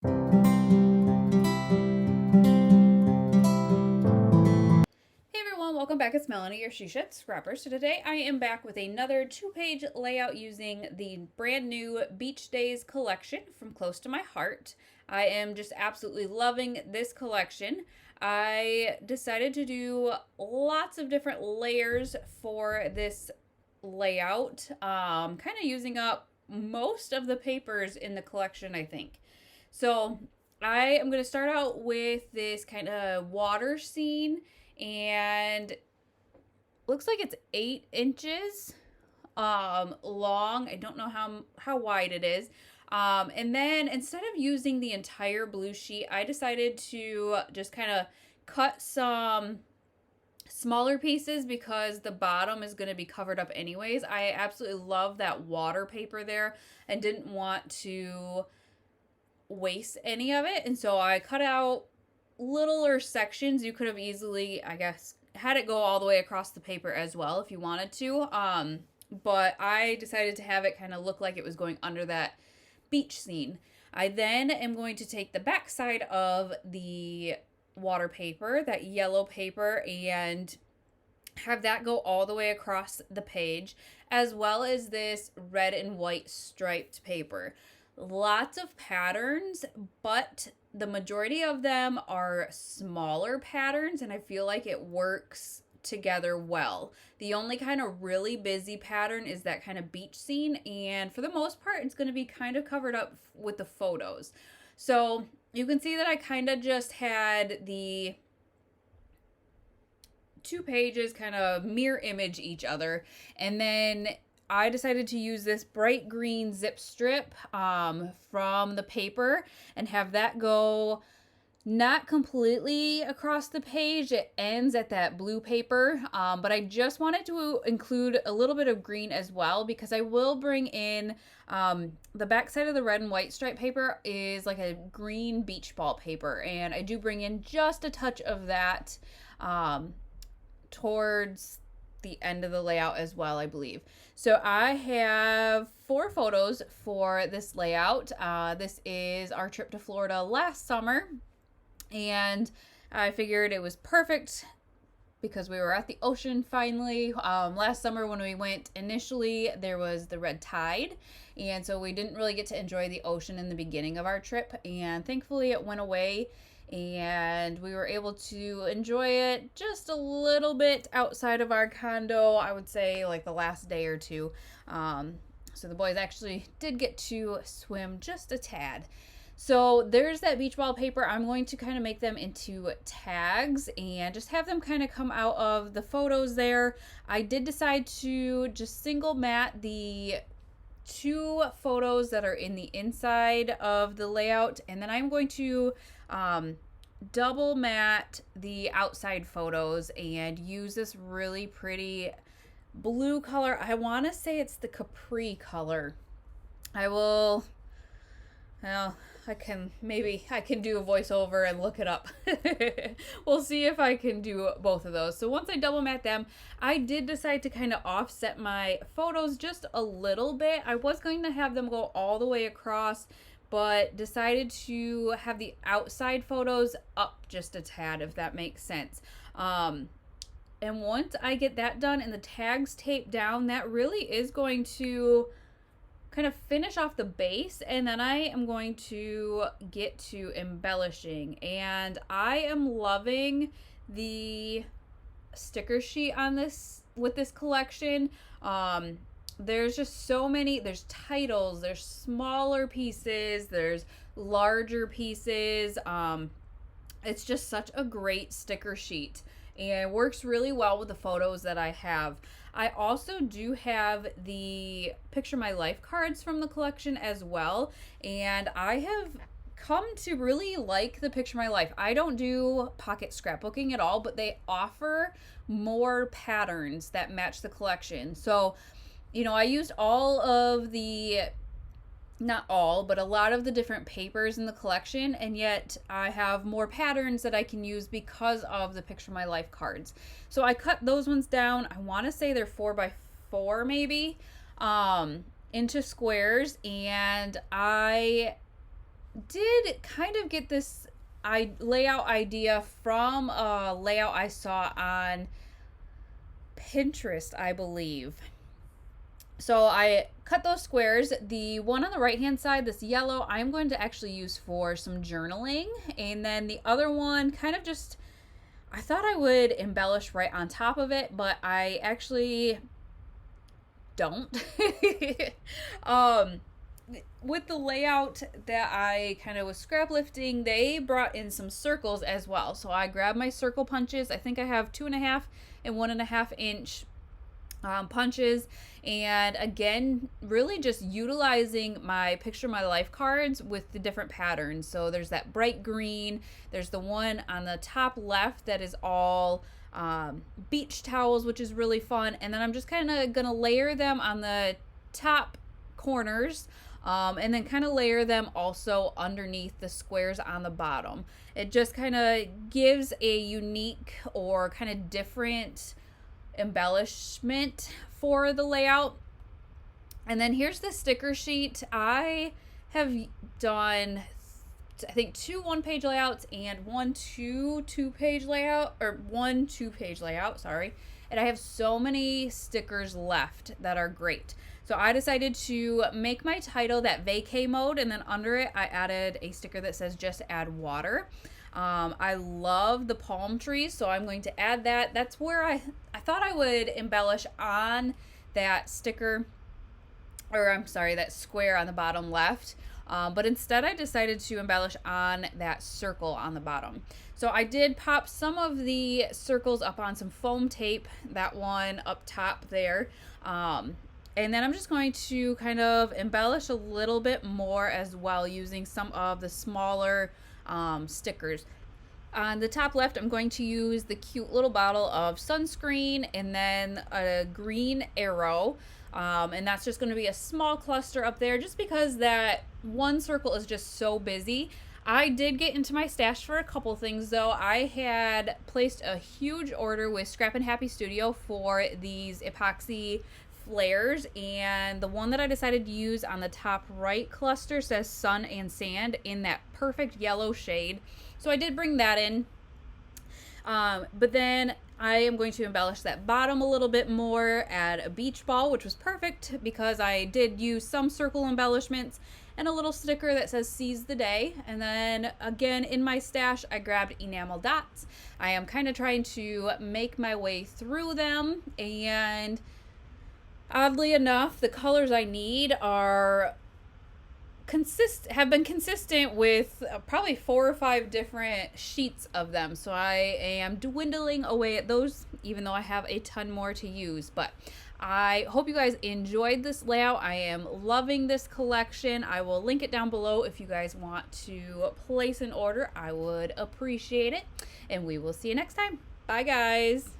Hey everyone, welcome back. It's Melanie, your She Shed Scrapper. So today I am back with another 2-page layout using the brand new Beach Days collection from Close to My Heart. I am just absolutely loving this collection. I decided to do lots of different layers for this layout, kind of using up most of the papers in the collection, I think. So I am going to start out with this kind of water scene, and looks like it's 8 inches long. I don't know how wide it is. And then instead of using the entire blue sheet, I decided to just kind of cut some smaller pieces because the bottom is going to be covered up anyways. I absolutely love that water paper there and didn't want to waste any of it, and so I cut out littler sections. You could have easily, I guess, had it go all the way across the paper as well if you wanted to, but I decided to have it kind of look like it was going under that beach scene. I then am going to take the back side of the water paper, that yellow paper, and have that go all the way across the page, as well as this red and white striped paper. Lots of patterns, but the majority of them are smaller patterns, and I feel like it works together well. The only kind of really busy pattern is that kind of beach scene, and for the most part it's going to be kind of covered up with the photos. So you can see that I kind of just had the 2 pages kind of mirror image each other, and then I decided to use this bright green zip strip from the paper and have that go not completely across the page. It ends at that blue paper, but I just wanted to include a little bit of green as well because I will bring in the back side of the red and white stripe paper is like a green beach ball paper, and I do bring in just a touch of that towards the end of the layout as well, I believe. So I have 4 photos for this layout. This is our trip to Florida last summer, and I figured it was perfect because we were at the ocean finally. Last summer when we went initially, there was the red tide, and so we didn't really get to enjoy the ocean in the beginning of our trip, and thankfully it went away and we were able to enjoy it just a little bit outside of our condo, I would say like the last day or two. So the boys actually did get to swim just a tad. So there's that beach ball paper. I'm going to kind of make them into tags and just have them kind of come out of the photos there. I did decide to just single mat the 2 photos that are in the inside of the layout, and then I'm going to double mat the outside photos and use this really pretty blue color. I want to say it's the Capri color. Well, I can do a voiceover and look it up. We'll see if I can do both of those. So once I double mat them, I did decide to kind of offset my photos just a little bit. I was going to have them go all the way across, but decided to have the outside photos up just a tad, if that makes sense. And once I get that done and the tags taped down, that really is going to kind of finish off the base, and then I am going to get to embellishing. And I am loving the sticker sheet on this with this collection. There's just so many. There's titles, there's smaller pieces, there's larger pieces. It's just such a great sticker sheet and works really well with the photos that I have. I also do have the Picture My Life cards from the collection as well, and I have come to really like the Picture My Life. I don't do pocket scrapbooking at all, but they offer more patterns that match the collection. So, you know, I used all of the, not all, but a lot of the different papers in the collection, and yet I have more patterns that I can use because of the Picture My Life cards. So I cut those ones down. I want to say they're 4x4 maybe, into squares, and I did kind of get this layout idea from a layout I saw on Pinterest, I believe. So I cut those squares. The one on the right hand side, this yellow, I'm going to actually use for some journaling. And then the other one kind of just, I thought I would embellish right on top of it, but I actually don't. um, with the layout that I kind of was scrap lifting, they brought in some circles as well. So I grabbed my circle punches. I think I have 2.5 and 1.5 inch punches, and again, really just utilizing my picture my life cards with the different patterns. So there's that bright green, there's the one on the top left that is all beach towels, which is really fun, and then I'm just kind of gonna layer them on the top corners, and then kind of layer them also underneath the squares on the bottom. It just kind of gives a unique or kind of different embellishment for the layout. And then here's the sticker sheet. I have done, I think, 2 1-page layouts and 1 2-page layout, or 1 2-page layout, sorry. And I have so many stickers left that are great. So I decided to make my title that vacay mode, and then under it I added a sticker that says just add water. I love the palm trees, so I'm going to add that. That's where I thought I would embellish on that sticker, or I'm sorry, that square on the bottom left. But instead I decided to embellish on that circle on the bottom. So I did pop some of the circles up on some foam tape, that one up top there. And then I'm just going to kind of embellish a little bit more as well using some of the smaller stickers. On the top left, I'm going to use the cute little bottle of sunscreen and then a green arrow. And that's just going to be a small cluster up there just because that one circle is just so busy. I did get into my stash for a couple things though. I had placed a huge order with Scrap and Happy Studio for these epoxy flares, and the one that I decided to use on the top right cluster says sun and sand in that perfect yellow shade. So I did bring that in. But then I am going to embellish that bottom a little bit more, add a beach ball, which was perfect because I did use some circle embellishments and a little sticker that says seize the day. And then again in my stash I grabbed enamel dots. I am kind of trying to make my way through them, and oddly enough, the colors I need are have been consistent with probably 4 or 5 different sheets of them. So I am dwindling away at those, even though I have a ton more to use. But I hope you guys enjoyed this layout. I am loving this collection. I will link it down below if you guys want to place an order. I would appreciate it. And we will see you next time. Bye, guys.